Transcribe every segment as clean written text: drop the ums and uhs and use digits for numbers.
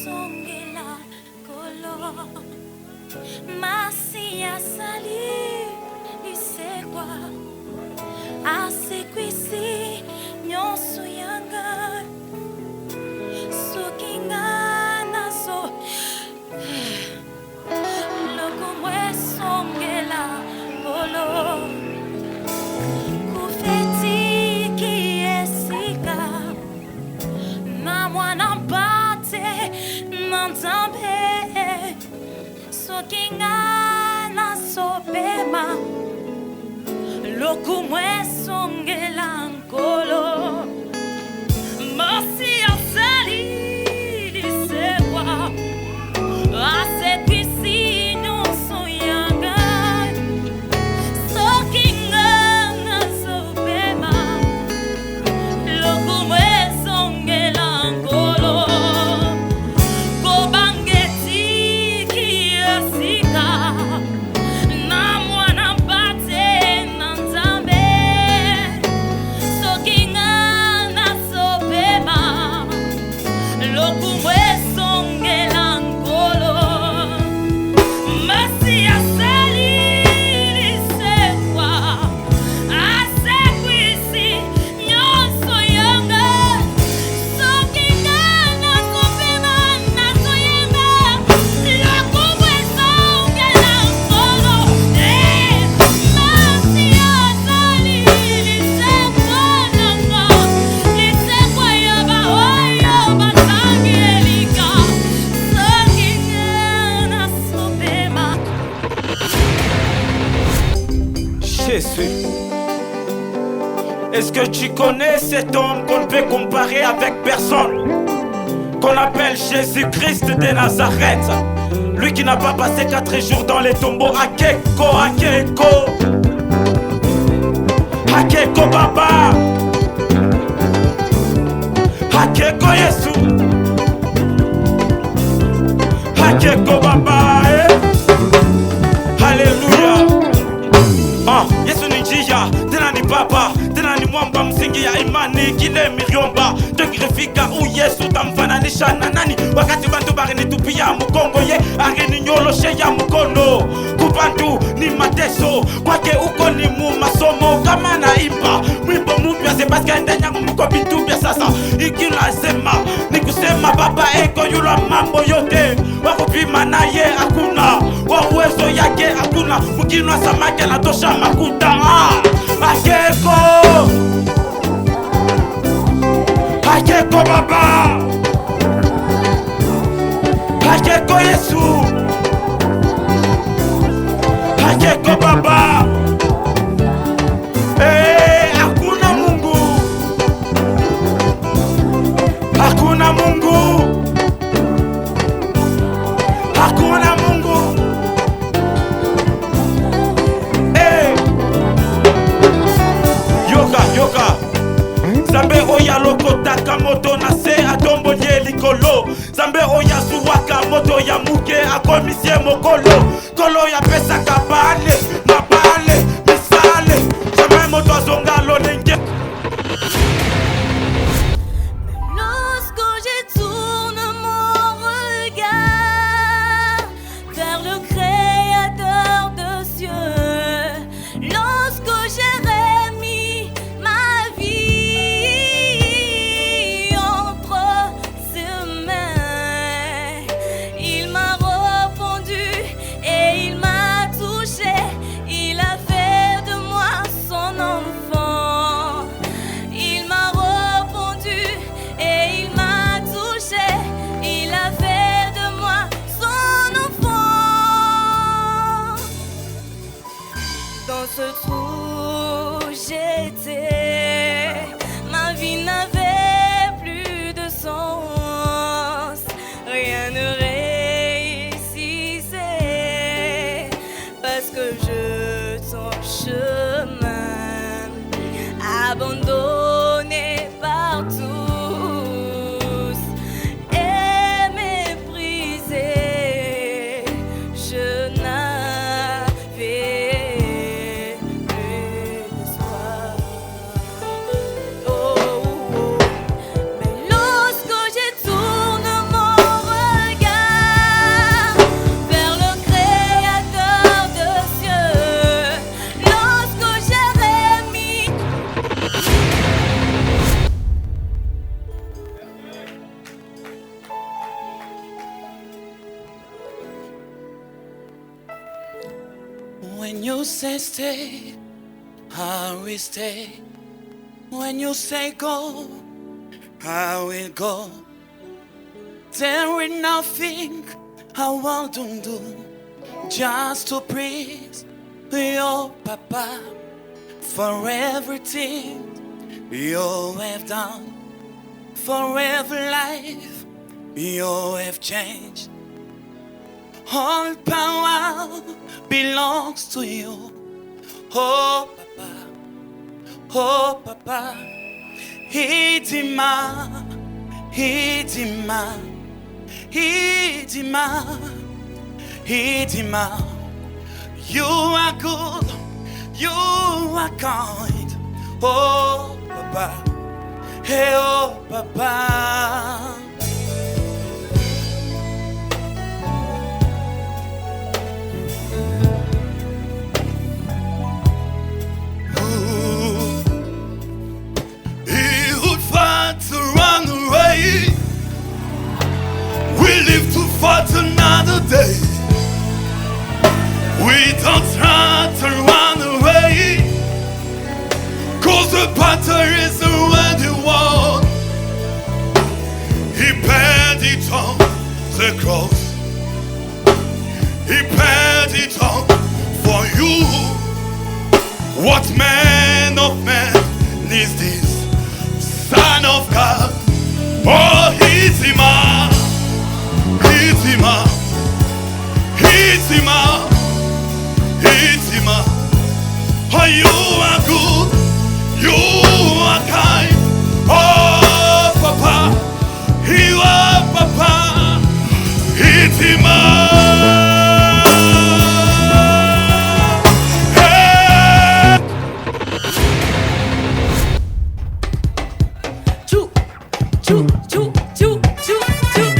songela kolo Masia sali lisekwa Asekwisi nyonso yanga Sokinga naso Loko mwe songela kolo Kufeti kiesika Na mwana mpate nantambe Sokinga naso pema Loko mwe songela nkolo Masia sali lisekwa Asekwisi nyonso yanga Sokinga naso pema Loko mwe songela nkolo Kobangeti kiesika Na mwana mpate nantambe Sokinga naso pema Loko mwe songela nkolo Masia sali lisekwa Asekwisi nyonso yanga Sokinga naso pema naso yanga Loko mwe songela nkolo Masia sali lisekwa nanga Lisekwa yaba oyo batangi elika Sokinga naso pema Jésus. Est-ce que tu connais cet homme qu'on ne peut comparer avec personne? Qu'on appelle Jésus-Christ de Nazareth. Lui qui n'a pas passé 4 jours dans les tombeaux. Akeko, Akeko. Akeko Baba. Akeko Yesu. Akeko Baba. Alléluia. Yesu ni njia, tena ni baba, tena ni mwamba msingi ya imani kile miriomba. Tukifika Yesu tamfananisha na nani? Wakati bantu barinitupia mkongo ye arininyoloshe ya mkono. Kubantu ni mateso, kwake uko ni mu masomo. Kama naimba mwimbo mpya c'est parce que ndani yangu mko vitu vya sasa. Ikilasema ni kusema baba eko yula mambo yote. Wakupima naye hakuna, wa uwezo yake hakuna. Mkinwa samaki anatosha makuta. Akeko, Akeko Baba, Akeko Yesu, Akeko Baba. Hakuna Mungu, hakuna Mungu, hakuna Mungu. Yoka Zambe oya lokotaka moto na se atombo nye likolo. Zambe oya suwaka moto ya muke akomisie mokolo. Kolo ya pesaka bale, mabale, misale. Jamais moto azonga lolenge. Lorsque je tourne mon regard vers le Créateur de cieux, lorsque j'ai remis ma vie entre ses mains, il m'a répondu et il m'a touché. When you say stay, I will stay. When you say go, I will go. There is nothing I won't do just to praise your Papa for everything you have done, for every life you have changed. All power belongs to you. Oh Papa, oh Papa. Hidima, Hidima, Hidima, Hidima. You are good, you are kind. Oh Papa, hey oh Papa. Fight another day. We don't try to run away, 'cause the battle is already won. He paid it on the cross. He paid it on for you. What man of man needs this Son of God? Oh, he's him up. Hit him up, hit him up, hit him up. Oh, you are good, you are kind. Oh, Papa, you are Papa. Hit him up. Hey. Choo, choo, choo, choo, choo, choo.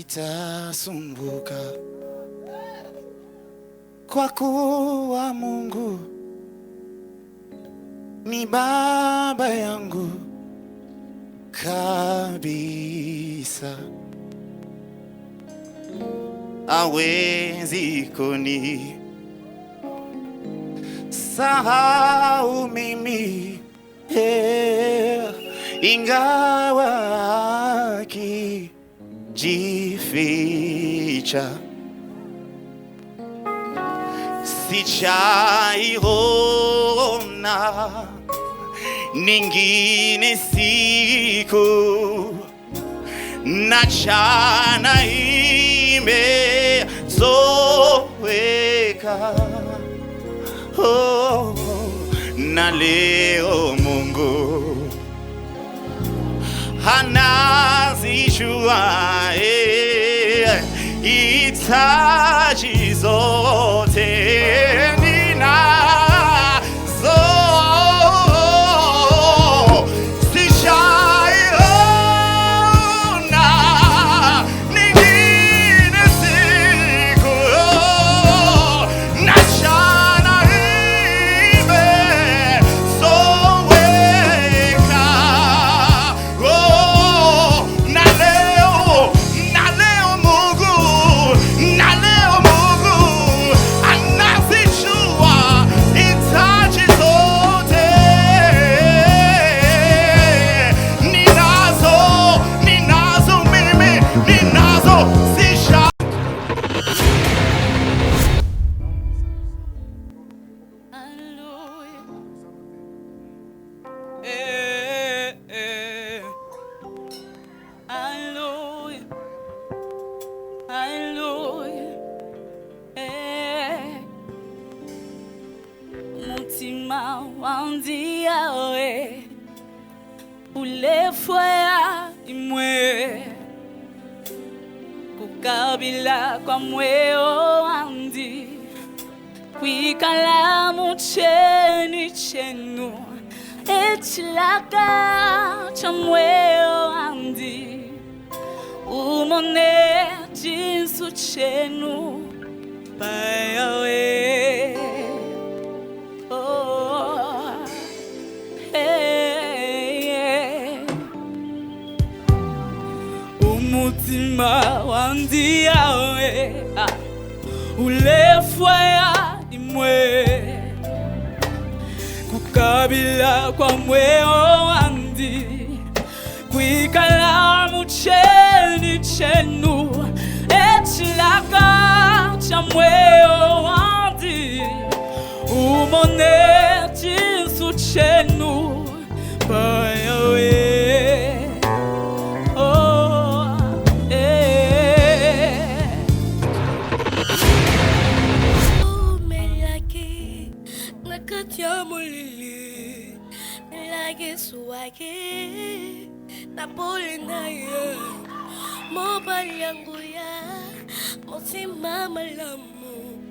Sitasumbuka kwa kuwa Mungu ni baba yangu kabisa. Hawezi kuni sahau mimi, ingawa jificha sijaiona ningine siku na jana imezoweka. Oh, na leo Mungu anazijua hitaji zote ninazo. Sijaiona ningine siku na jana imezoweka. Oh, na leo Mungu anazijua hitaji zote ninazo mimi, ninazo sisha. Hallelujah. Hallelujah. Hallelujah. Mutima wandia we ulefwea imwe kukabila kwa mweo wandi kwikalamu cheni chenu echilaka cha mweo wandi umone jinsu chenu bayawe. Oh, hey. Umutima wandiawe ulefwaya imwe kukabila kwa mweo wandi kwikalamu cheni chenu echilaka cha mweo wandi umone jinsu chenu bayawe. Oh, melaki nakatia mulili melaki suwaki napoli naye mobali yangu ya motima malamu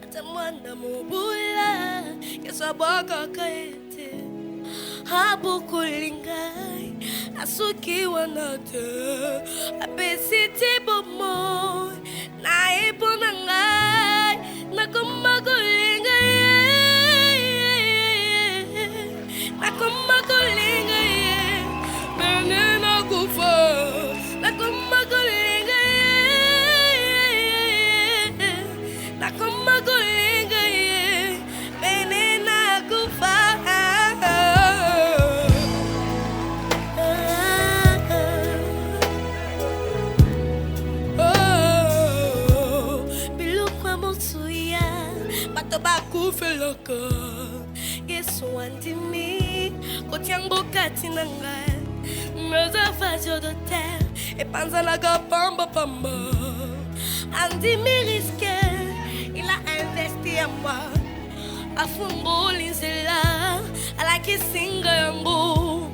ata mwana mobula kesabaka kaete habu kulingai asuki wanate apesiti bomo na ipo nangai nakoma kulingai nakoma kulingai bene nakufa nakoma kulingai nakoma kulingai bene nakufa. Bakufelaka Yesu andimi Kotiango katinanga Réservation de terre Et panzalaga pamba pamba Andimi risque Il a investi en moi Afungo linzela Ala kisinga yangu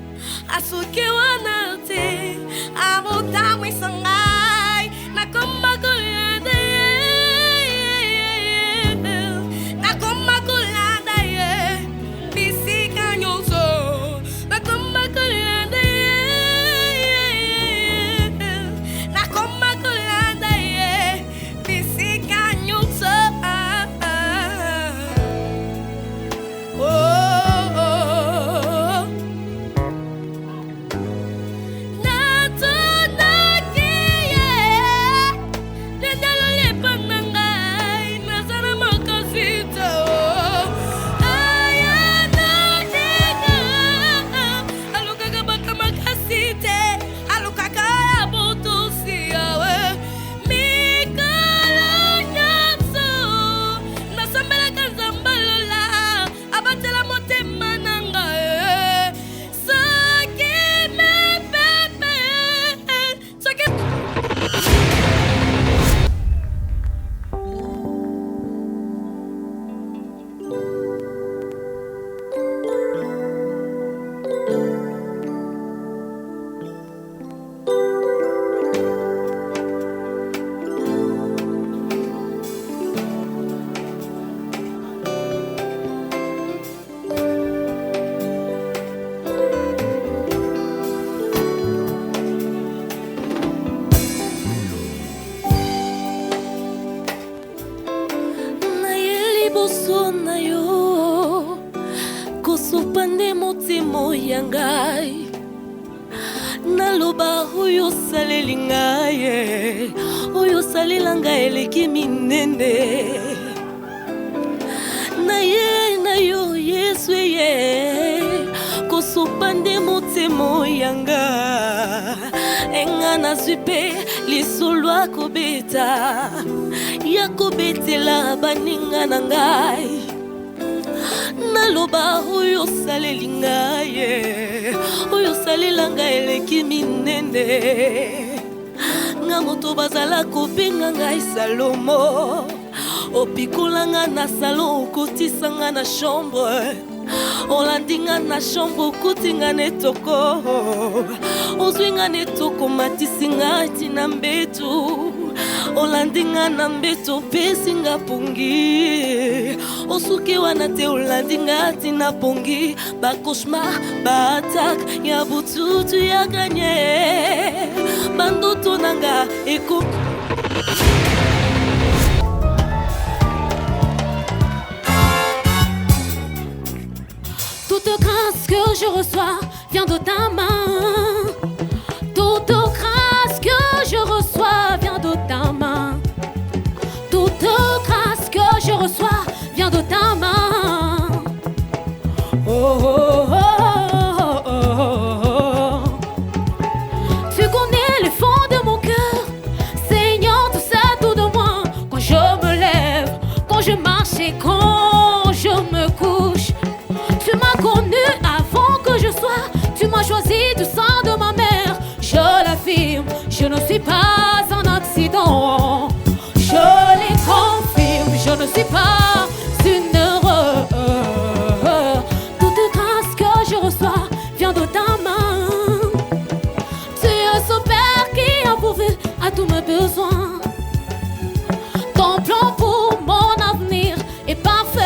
Asuke wanate Amuta wisangai Nakoma kuliade ya ngai naloba oyo saleli ngai oyo salela ngai eleki minene na yo Yesu ye kosopa nde motema yanga enga nazwi mpe lisolo akobeta ya kobetela baninga na ngai naloba oyo saleli ngai oyo salela ngai eleki minene nga moto bazala kobenga ngai Salomo opikolanga na salon okotisanga na chambre olandinga na chambre okutinga netoko ozwinga netoko matisinga tina mbetu olandinga na mbeto opesinga pongi osuki wana te olandinga tina pongi bakoshmar baatak ya bututu ya ganye bandoto nanga eko Toute grâce que je reçois vient de ta main. Toute grâce que je reçois vient de ta main. Toute grâce que je reçois vient de ta main. Oh, oh, oh, oh, oh, oh. Tu connais le fond de mon cœur, Seigneur, tu sais tout de moi. Quand je me lève, quand je marche et quand je me couche. Tu m'as connu avant que je sois, tu m'as choisi du sang de ma mère. Je l'affirme, je ne suis pas un accident. Je les confirme, je ne suis pas une erreur. Toute grâce que je reçois vient de ta main. Tu es ce Père qui a pourvu à tous mes besoins. Ton plan pour mon avenir est parfait.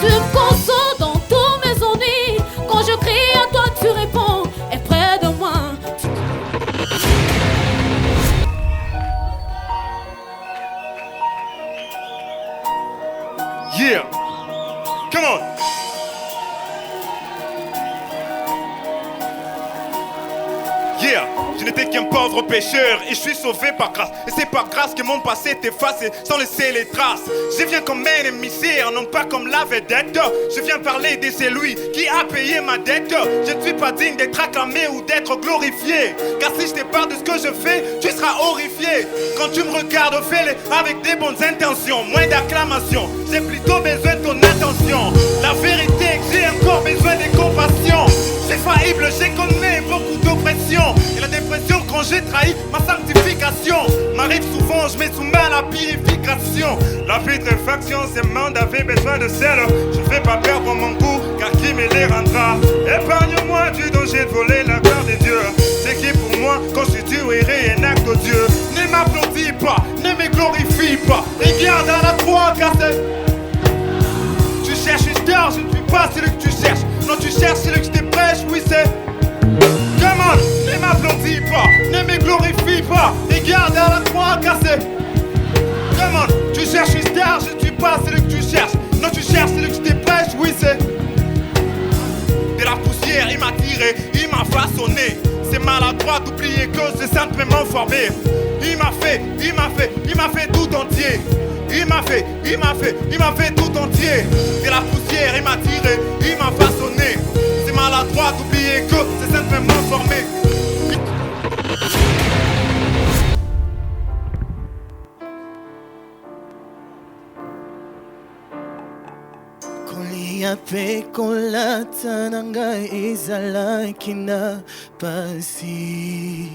Tu me consoles dans tous mes ennuis. Quand je crie à toi, tu réponds. Et près de moi, Yeah. Come on. Yeah. Je n'étais qu'un pauvre pécheur et je suis sauvé par grâce. Et c'est par grâce que mon passé est effacé sans laisser les traces. Je viens comme un émissaire, non pas comme la vedette. Je viens parler de celui qui a payé ma dette. Je ne suis pas digne d'être acclamé ou d'être glorifié. Car si je te parle de ce que je fais, tu seras horrifié. Quand tu me regardes, fais-le avec des bonnes intentions. Moins d'acclamation, j'ai plutôt besoin de ton attention. La vérité est que j'ai encore besoin de compassion. C'est faillible, j'ai connu beaucoup d'oppression. Et la dépression quand j'ai trahi ma sanctification m'arrive souvent, je me soumets à la purification. La putréfaction, ces mondes avaient besoin de sel. Je ne fais pas perdre mon goût, car qui me les rendra? Épargne-moi du danger de voler la gloire de Dieu. Ce qui pour moi constituerait un acte odieux. Ne m'applaudis pas, ne me glorifie pas. Regarde à la croix, car c'est... Tu cherches une star, je ne suis pas celui que tu cherches. Non, tu cherches celui que je te prêche, oui c'est... Come on, ne m'applaudis pas, ne me glorifie pas. Regarde à la croix cassée. Come on, tu cherches une star, je ne suis pas celui que tu cherches. Non, tu cherches celui que je te prêche, oui c'est... De la poussière, il m'a tiré, il m'a façonné. C'est maladroit d'oublier que c'est simplement formé. Il m'a fait tout entier. Il m'a fait tout entier. De la poussière, il m'a tiré, il m'a façonné. C'est maladroit d'oublier que c'est simplement formé. Koliape kolata nanga ezalaki na pasi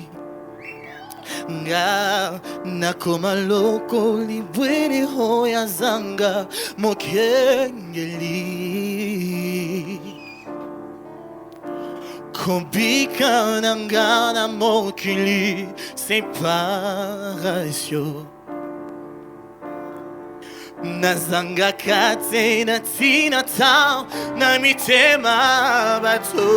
nga nakoma loko libwere hoya zanga mokengeli kobika nanga na mokili séparation nazanga kate na tina tao na mitema bato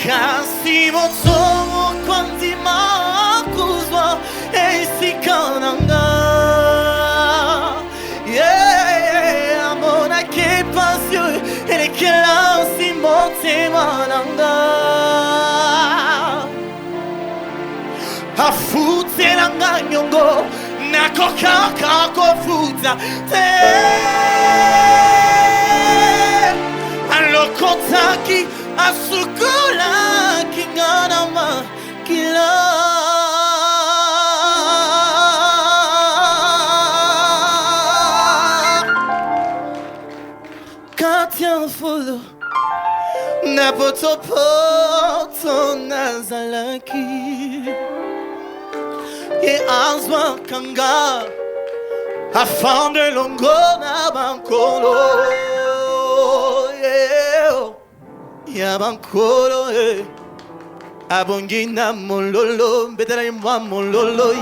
kasi motomo kondima kuzwa esikananga yeah amona ke passion ele kela si motema nanga afutelanga nyongo nakoka kakofuta te alokotaki asukula kinganama kila katia folo napotopoto nazalaki ye azwa kanga afin de longo na bankolo ya bankolo abongi na mololo mbetela mwa mololo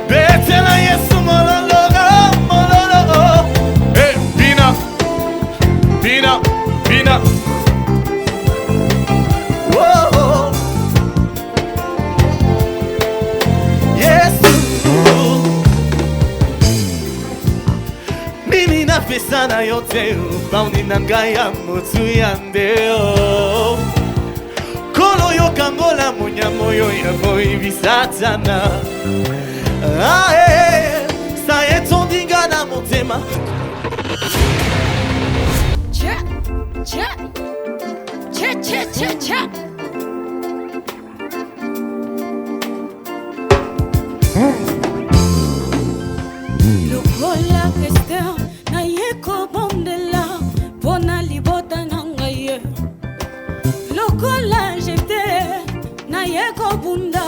betela yesu mololo mololo bina bina bina whoa yesu mimi napesa na yote baundi na ngai ya motu ya ndeo kolo yokangola monyamo yo ya koyebisa tana ae sa etondinga na motema Cha, cha, cha, cha, cha, cha. Lokola Esther na yeko bondela pona libota nangaye. Lokola jete na yeko bunda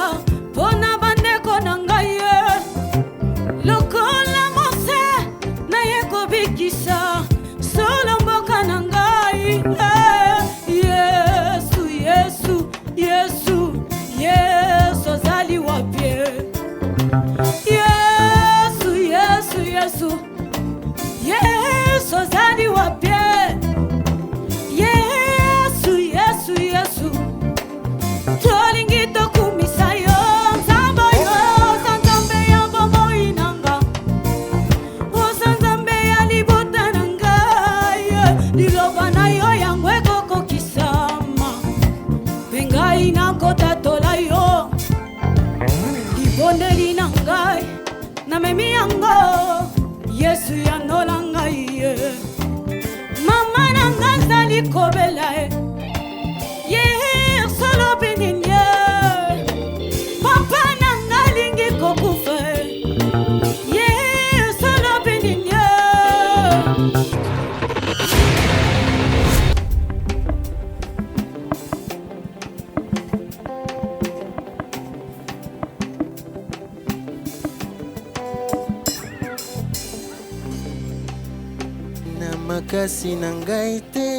pona bandeko nangaye. Lokola Mose na yeko bikisa solo mboka nangai. Yesu, Yesu, Yesu, Yesu zali wapie. Yesu, Yesu, Yesu, Yesu zali wapie. Yesu, Yesu, Yesu, tolingi tokumisa yo nzambo yo sanzambe ya bomo inanga osanzambe ya libota nanga liloba na yo yango ekokokisama mpengai nakotatola yo libondeli na ngai namemi yango yesu yanola ngai ye mama na ngai zali kobela ye solo benenye papa na ngai lingi kokufa ye solo benenye makasi na ngai te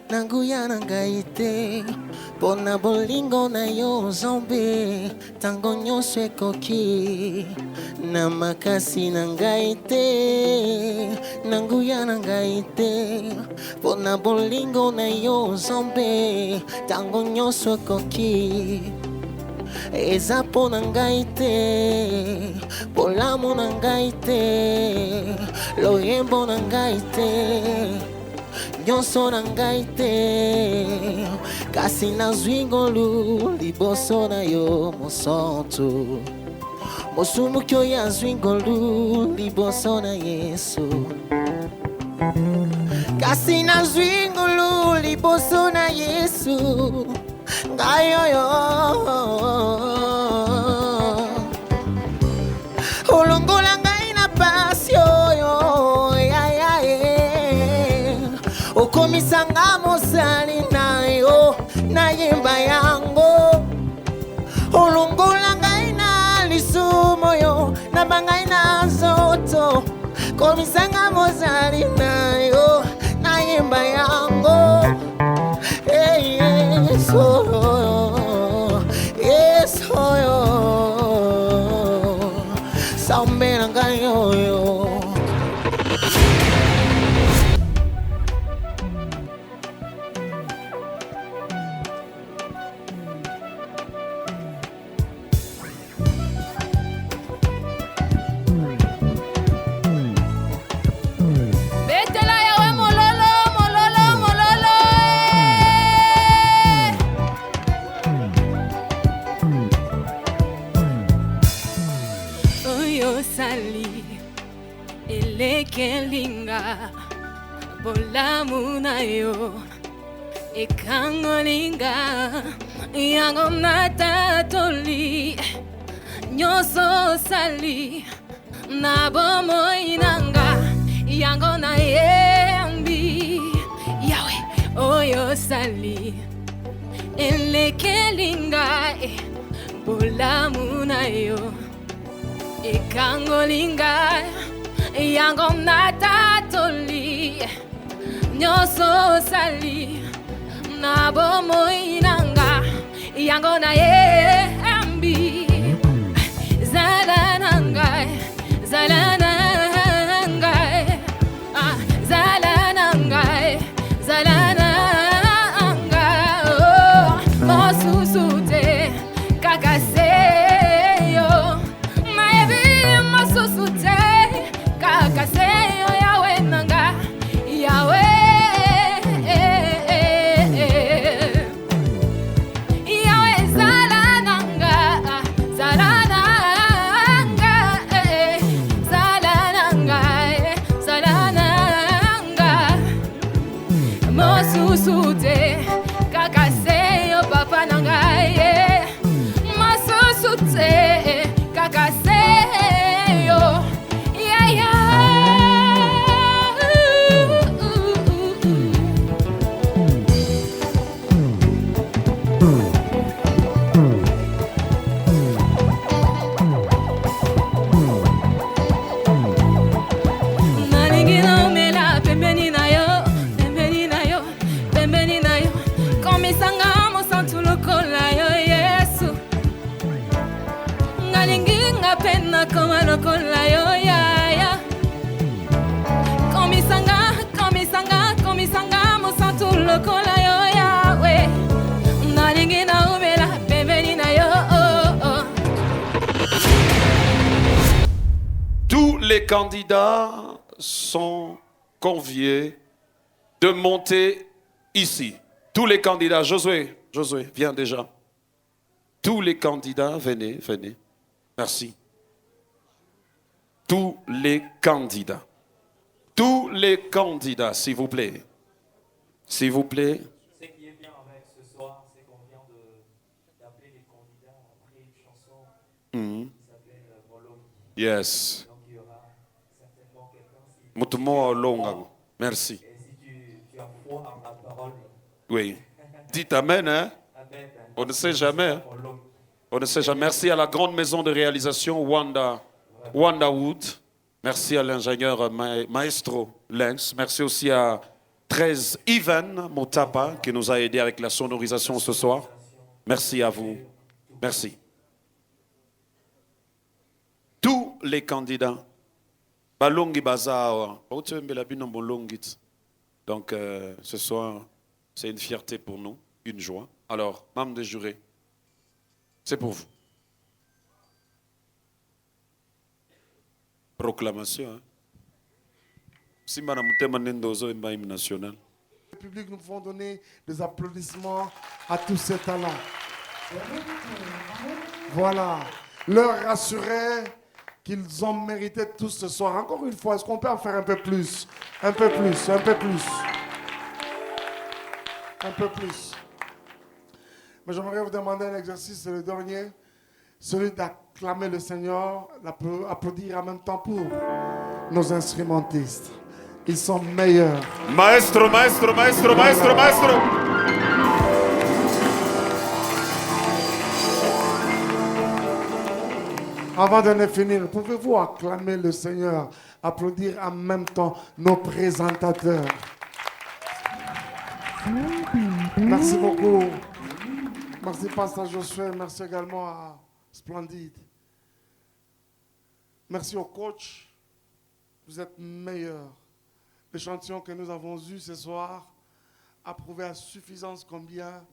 nanguya na ngai te pona bolingo na yo nzambe ntango nyonso ekoki na makasi na ngai te nanguya na ngai te pona bolingo na yo nzambe ntango nyonso ekoki eza mpo na ngai te bolamu na ngai te loyembo na ngai te nyonso na ngai te kasi nazwi ngolu liboso na yo mosantu mosumuki oyo azwi ngolu liboso na yesu kasi nazwi ngolu liboso na yesu ngai oyo olongola ngai na pasi oyo okomisanga mosali na yo nayemba yango olongola ngai na lisumu yo na bangai na nzoto komisanga mosali na yo nayemba yango Sambe nanga yoyo. Kelinga bolamu na yo ekangolinga yango natatoli nyoso sali na bomoi nanga yango na yembi yawe oyo sali elekelinga bolamu na yo ekangolinga yango natatoli nyoso sali na bomoi nanga yango na yembi zala nangai zala nangai zala nangai zala nangai mosusute kakaseyo maebi mosusute kakaseyo yawe nanga yawe yawe zala nanga zala nanga zala nanga zala nanga mosusute kakaseyo papa nanga mosusute kakaseyo pena koma lokola yo ya ya komisanga mosantu lokola yo ya we nalingi na umela pembeni na yo Tous les candidats sont conviés de monter ici. Tous les candidats, Josué, viens déjà. Tous les candidats, venez. Merci. Tous les candidats, s'il vous plaît. S'il vous plaît. Ce qui est bien avec ce soir, c'est qu'on vient d'appeler les candidats après une chanson qui s'appelle Molongi. Yes. Donc il y aura certainement quelqu'un Merci. Et si tu as foi en la parole. Oui. Dites amen, hein? Amen. On ne sait jamais. Hein? On ne sait jamais. Merci à la grande maison de réalisation Wanda Wood. Merci à l'ingénieur Maestro Lens. Merci aussi à 13 Ivan Motapa qui nous a aidé avec la sonorisation ce soir. Merci à vous. Merci. Tous les candidats. Balongi Bazaar. Donc ce soir, c'est une fierté pour nous, une joie. Alors, membres des jurés, c'est pour vous. Proclamation. Hein? Si madame Temanendozo est maïm national. Le public, nous pouvons donner des applaudissements à tous ces talents. Voilà. Leur rassurer qu'ils ont mérité tout ce soir. Encore une fois, est-ce qu'on peut en faire un peu plus? Un peu plus. Mais j'aimerais vous demander un exercice, c'est le dernier, celui d'acclamer le Seigneur, d'applaudir en même temps pour nos instrumentistes. Ils sont meilleurs. Maestro. Avant de finir, pouvez-vous acclamer le Seigneur, applaudir en même temps nos présentateurs? Merci beaucoup. Merci Pasteur Josué, merci également à Splendide. Merci au coach. Vous êtes meilleurs. L'échantillon que nous avons eu ce soir a prouvé à suffisance combien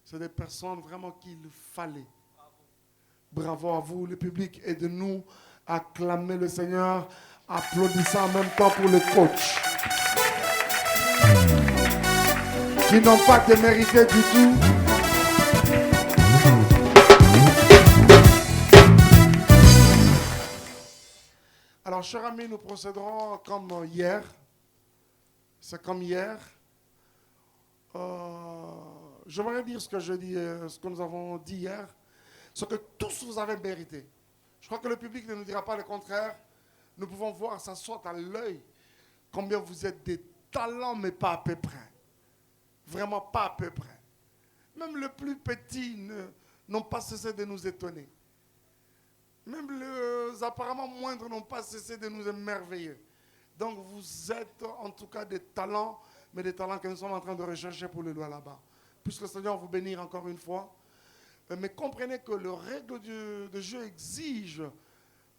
c'est des personnes vraiment qu'il fallait. Bravo à vous, le public, et de nous acclamer le Seigneur, applaudissant en même temps pour le coach. Qui n'ont pas démérité du tout. Alors, chers amis, nous procéderons comme hier. C'est comme hier. J'aimerais dire ce que nous avons dit hier. Ce que tous vous avez mérité. Je crois que le public ne nous dira pas le contraire. Nous pouvons voir, ça saute à l'œil, combien vous êtes des talents, mais pas à peu près. Vraiment pas à peu près. Même les plus petits n'ont pas cessé de nous étonner. Même les apparemment moindres n'ont pas cessé de nous émerveiller. Donc vous êtes en tout cas des talents, mais des talents que nous sommes en train de rechercher pour le doigt là-bas. Puisse le Seigneur vous bénir encore une fois. Mais comprenez que le règle de jeu exige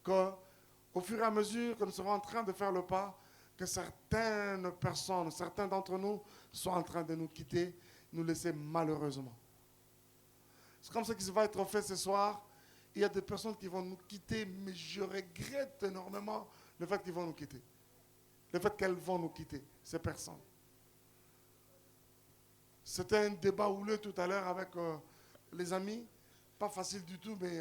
qu'au fur et à mesure que nous serons en train de faire le pas, que certaines personnes, certains d'entre nous soient en train de nous quitter, nous laisser malheureusement. C'est comme ça qu'il va être fait ce soir. Il y a des personnes qui vont nous quitter, mais je regrette énormément le fait qu'ils vont nous quitter. Le fait qu'elles vont nous quitter, ces personnes. C'était un débat houleux tout à l'heure avec les amis. Pas facile du tout, mais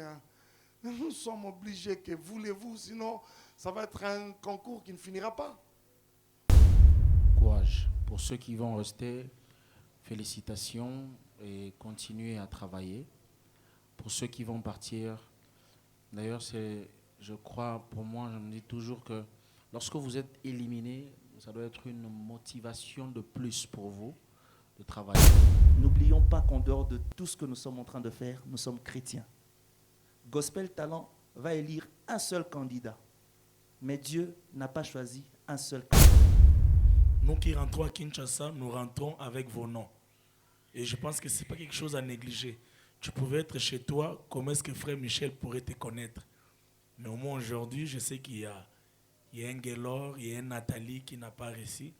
nous sommes obligés. Que voulez-vous? Sinon, ça va être un concours qui ne finira pas. Courage. Pour ceux qui vont rester, félicitations et continuez à travailler. Pour ceux qui vont partir, d'ailleurs, je crois, pour moi, je me dis toujours que lorsque vous êtes éliminé, ça doit être une motivation de plus pour vous de travailler. N'oublions pas qu'en dehors de tout ce que nous sommes en train de faire, nous sommes chrétiens. Gospel Talent va élire un seul candidat. Mais Dieu n'a pas choisi un seul candidat. Nous qui rentrons à Kinshasa, nous rentrons avec vos noms. Et je pense que ce n'est pas quelque chose à négliger. Tu pouvais être chez toi, comment est-ce que frère Michel pourrait te connaître? Mais au moins aujourd'hui, je sais qu'il y a un Guélor, il y a un Nathalie qui n'a pas réussi.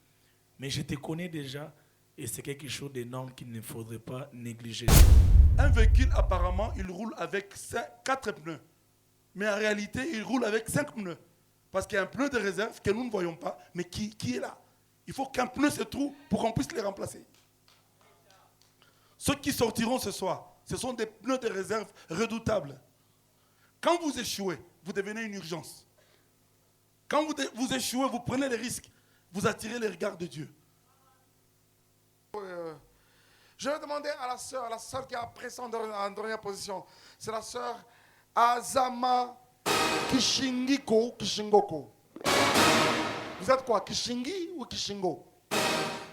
Mais je te connais déjà et c'est quelque chose d'énorme qu'il ne faudrait pas négliger. Un véhicule, apparemment, il roule avec 4 pneus. Mais en réalité, il roule avec 5 pneus. Parce qu'il y a un pneu de réserve que nous ne voyons pas, mais qui est là. Il faut qu'un pneu se trouve pour qu'on puisse les remplacer. Ceux qui sortiront ce soir, ce sont des pneus de réserve redoutables. Quand vous échouez, vous devenez une urgence. Quand vous échouez, vous prenez des risques. Vous attirez les regards de Dieu. Je vais demander à la sœur qui est après ça en dernière position. C'est la sœur Azama Kishingoko. Vous êtes quoi? Kishingi ou Kishingo?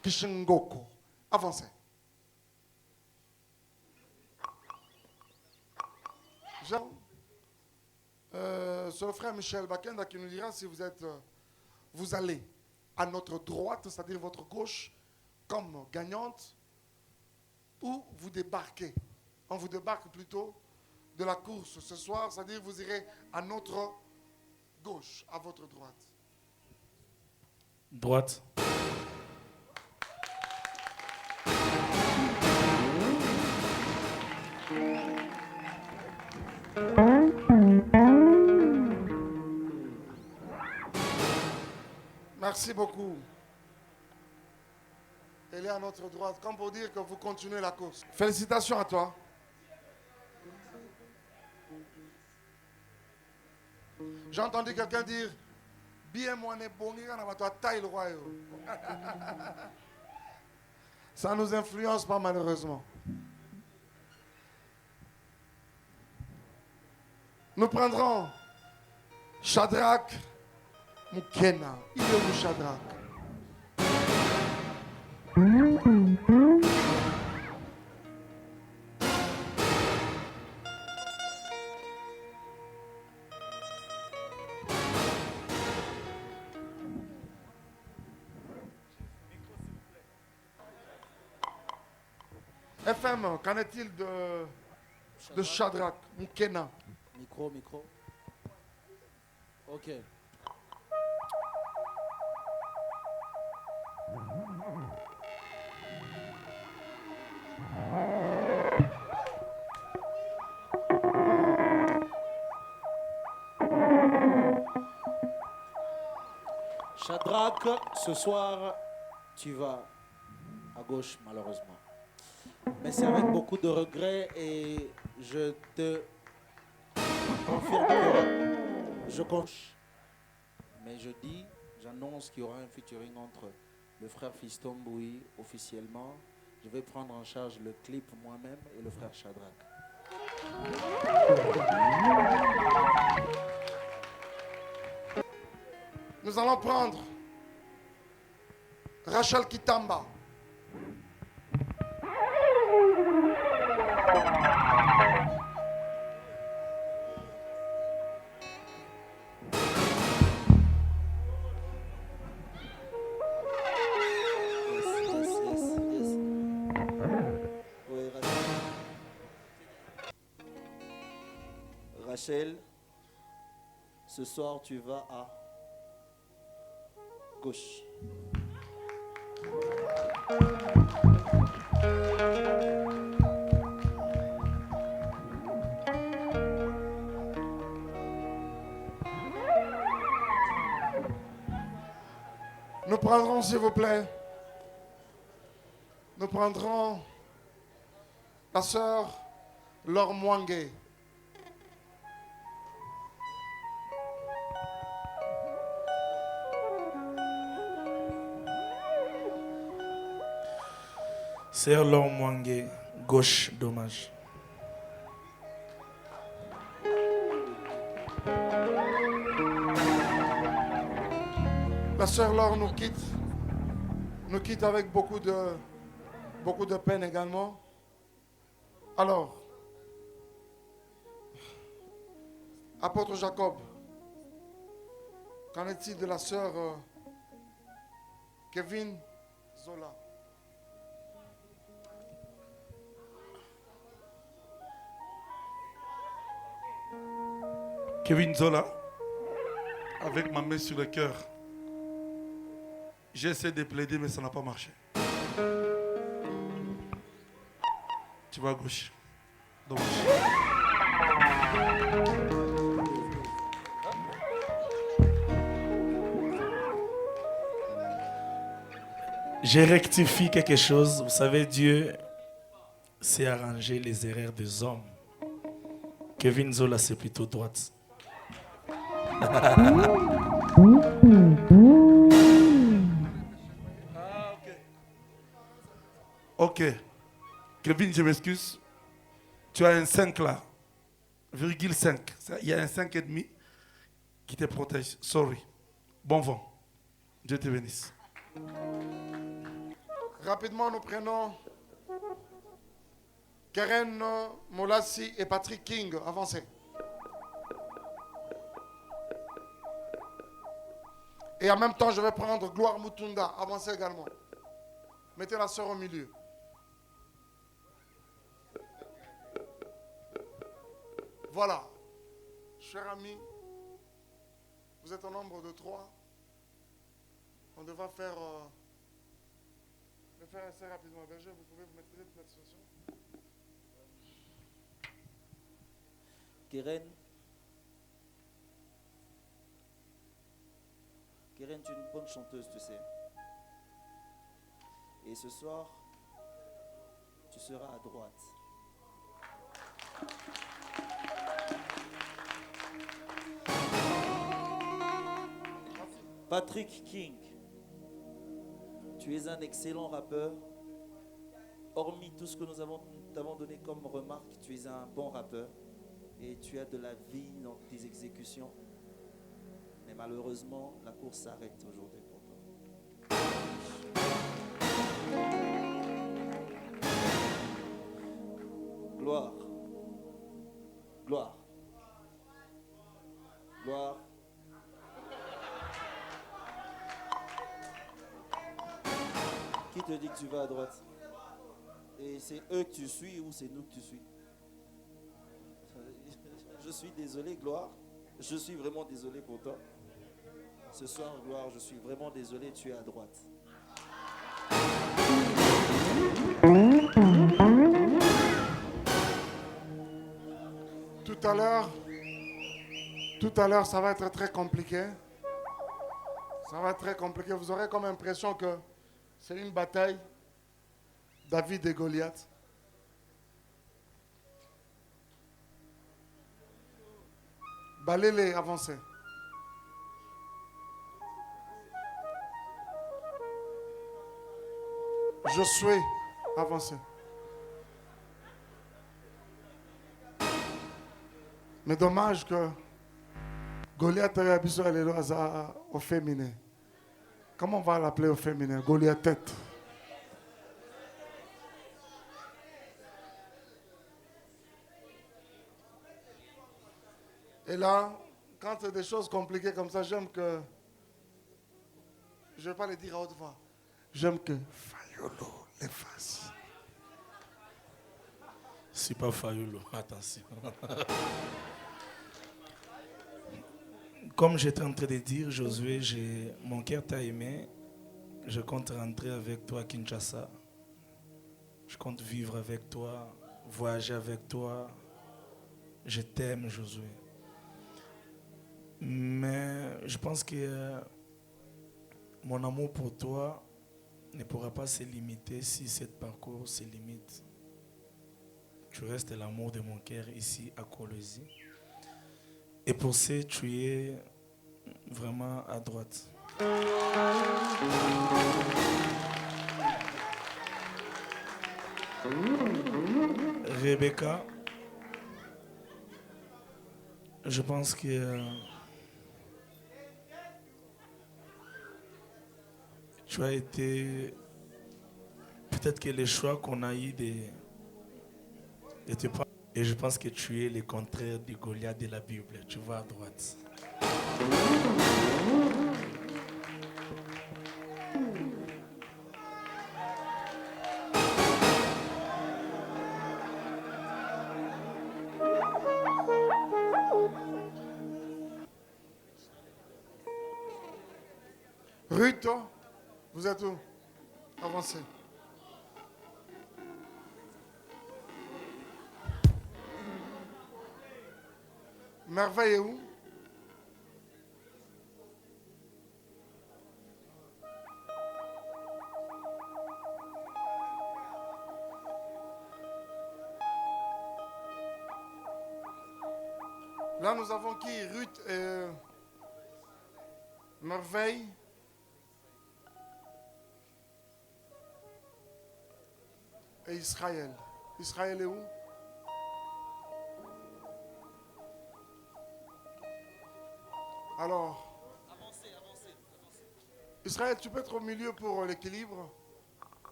Kishingoko. Avancez. Jean, c'est le frère Michel Bakenda qui nous dira si vous allez à notre droite, c'est-à-dire votre gauche, comme gagnante, ou vous débarquez. On vous débarque plutôt de la course ce soir, c'est-à-dire vous irez à notre gauche, à votre droite. Droite. Merci beaucoup. Elle est à notre droite, comme pour dire que vous continuez la course. Félicitations à toi. J'ai entendu quelqu'un dire bien moi ne bon taille le royaume. Ça ne nous influence pas malheureusement. Nous prendrons Shadrach Mukena. Il est où Shadrach? FM, qu'en est-il de Shadrach Mukena? Micro. Ok. Shadrach, ce soir, tu vas à gauche, malheureusement. Mais c'est avec beaucoup de regrets et je te confirme que je coach. Mais je dis, j'annonce qu'il y aura un featuring entre le frère Fiston Bouy officiellement. Je vais prendre en charge le clip moi-même et le frère Shadrach. Nous allons prendre Rachel Kitamba. Rachel, ce soir tu vas à gauche. Nous prendrons, s'il vous plaît, nous prendrons la sœur Laure Mwangue. Sœur Laure Mwangue, gauche, dommage. La sœur Laure nous quitte avec beaucoup de peine également. Alors, apôtre Jacob, qu'en est-il de la sœur Kevin Zola? Kevin Zola, avec ma main sur le cœur, j'ai essayé de plaider, mais ça n'a pas marché. Tu vas à gauche. Donc. Je rectifie quelque chose. Vous savez, Dieu sait arranger les erreurs des hommes. Kevin Zola, c'est plutôt droite. Ok. Kevin, je m'excuse. Tu as un 5 là. Virgule 5. Il y a un 5,5 qui te protège. Sorry. Bon vent. Dieu te bénisse. Rapidement, nous prenons Karen Molassi et Patrick King. Avancez. Et en même temps, je vais prendre Gloire Mutunda. Avancez également. Mettez la sœur au milieu. Voilà. Chers amis, vous êtes au nombre de 3. On devra faire... le faire assez rapidement. Berger, vous pouvez vous mettre la situation. Keren, tu es une bonne chanteuse, tu sais. Et ce soir, tu seras à droite. Patrick King, tu es un excellent rappeur. Hormis tout ce que nous t'avons donné comme remarque, tu es un bon rappeur. Et tu as de la vie dans tes exécutions. Mais malheureusement, la course s'arrête aujourd'hui pour toi. Gloire. Gloire. Gloire. Qui te dit que tu vas à droite? Et c'est eux que tu suis ou c'est nous que tu suis? Je suis désolé, Gloire. Je suis vraiment désolé pour toi. Ce soir, gloire, je suis vraiment désolé, tu es à droite. Tout à l'heure, ça va être très compliqué. Ça va être très compliqué. Vous aurez comme impression que c'est une bataille. David et Goliath. Balele, avancez. Josué, avancez. Mais dommage que Goliath ait habitué à aller au féminin. Comment on va l'appeler au féminin? Goliath tête. Et là, quand c'est des choses compliquées comme ça, j'aime que... Je ne vais pas les dire à haute voix. J'aime que Fayolo les fasse. C'est pas Fayolo, attention. Comme j'étais en train de dire, Josué, mon cœur t'a aimé. Je compte rentrer avec toi à Kinshasa. Je compte vivre avec toi, voyager avec toi. Je t'aime, Josué. Mais je pense que mon amour pour toi ne pourra pas se limiter si ce parcours se limite. Tu restes l'amour de mon cœur ici à Colosie. Et pour ça, tu es vraiment à droite. Rebecca, je pense que tu as été... Peut-être que le choix qu'on a eu de te prendre, et je pense que tu es le contraire du Goliath de la Bible. Tu vas à droite. Ruth, vous êtes où? Avancez. Merveille est où? Là, nous avons qui? Ruth et Merveille. Et Israël. Israël est où? Alors, Israël, tu peux être au milieu pour l'équilibre.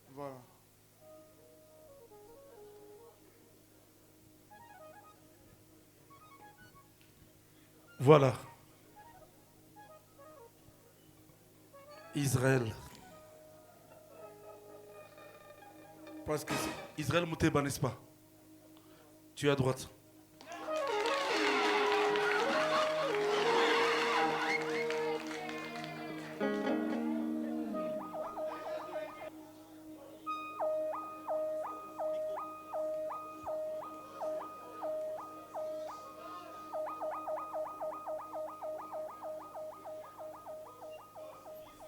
Voilà. Voilà. Israël. Parce que c'est Israël Mouteba, n'est-ce pas? Tu es à droite.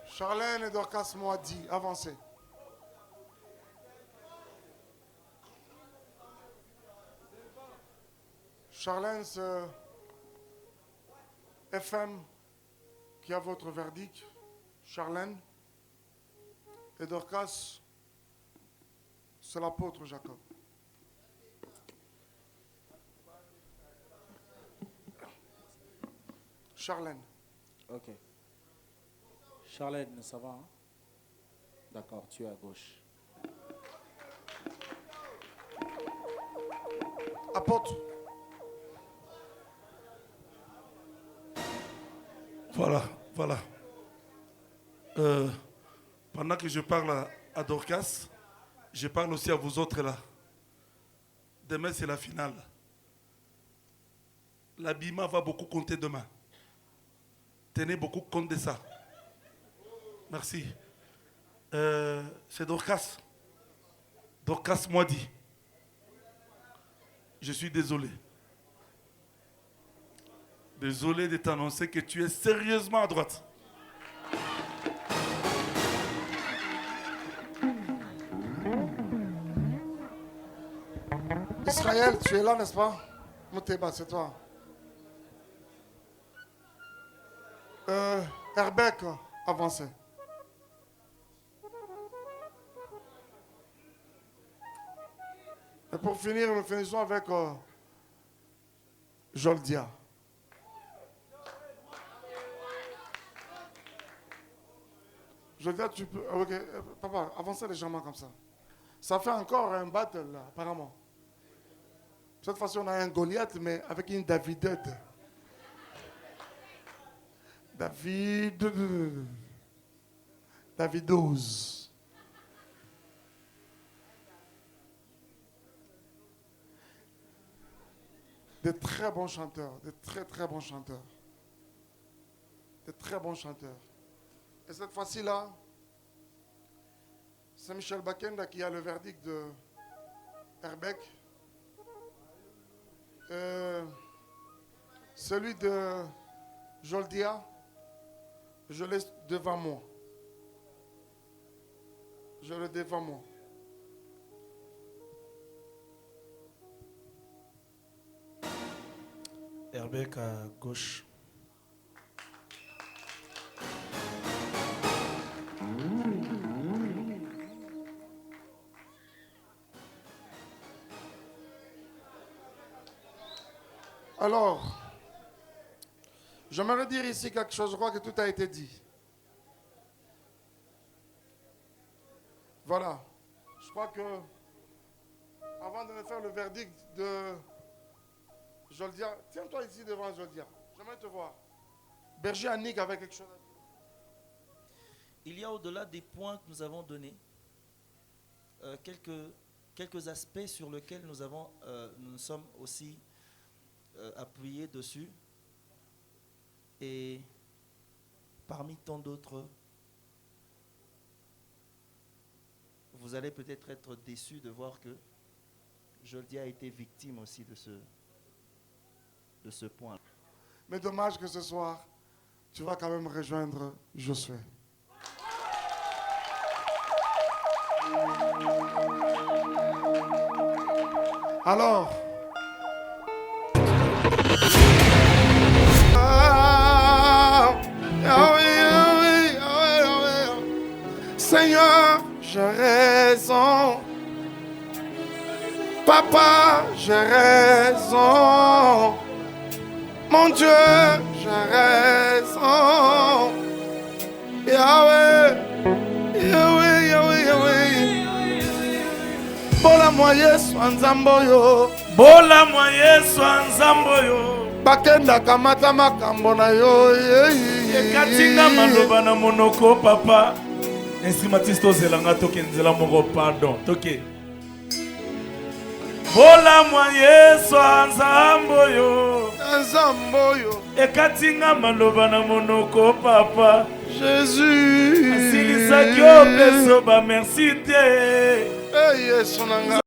Charlène et Dorcas Moadi, avancez. Charlène, c'est FM qui a votre verdict. Charlène. Et Dorcas, c'est l'apôtre Jacob. Charlène. Ok. Charlène, ça va, hein? D'accord, tu es à gauche. Apôtre. Voilà. Pendant que je parle à Dorcas, je parle aussi à vous autres là. Demain, c'est la finale. l'habillement va beaucoup compter demain. Tenez beaucoup compte de ça. Merci. C'est Dorcas. Dorcas m'a dit. Je suis désolé. Désolé de t'annoncer que tu es sérieusement à droite. Israël, tu es là, n'est-ce pas? Mouteba, c'est toi. Herbeck, avancez. Et pour finir, nous finissons avec Joldia. Joldia, tu peux... Ok, papa, avancez légèrement comme ça. Ça fait encore un battle, là, apparemment. Cette fois-ci, on a un Goliath, mais avec une Davidette. David 12. Des très bons chanteurs, des très très bons chanteurs. Des très bons chanteurs. Et cette fois-ci-là, c'est Michel Bakenda qui a le verdict de Herbeck. Celui de Joldia, je laisse devant moi. Je le devant moi. Herbeck à gauche. Alors, j'aimerais dire ici quelque chose. Je crois que tout a été dit. Voilà. Je crois que, avant de me faire le verdict de Joldia, tiens-toi ici devant Joldia. J'aimerais te voir. Berger Annick avec quelque chose à dire. Il y a au-delà des points que nous avons donnés, quelques aspects sur lesquels nous sommes aussi appuyés dessus. Et parmi tant d'autres, vous allez peut-être être déçus de voir que Joldia a été victime aussi de ce point. Mais dommage que ce soir, tu vas quand même rejoindre Josué. Alors, Seigneur, j'ai raison. Papa, j'ai raison. Mon Dieu, j'ai raison. Yahweh, Yahweh, Yahweh, Yahweh. Bola moye swanzamboyo. Bola moye swanzamboyo. Bakenda kamata makambo na yo. Ekatinga maloba na monoko papa. Instrumentiste ozelanga toke nzela moko pardon. Toke. Bola moye swanzamboyo. Nzamboyo. Ekatinga maloba na monoko papa. Jésus. Asilisa kyo peso ba merci te. Yesu nanga.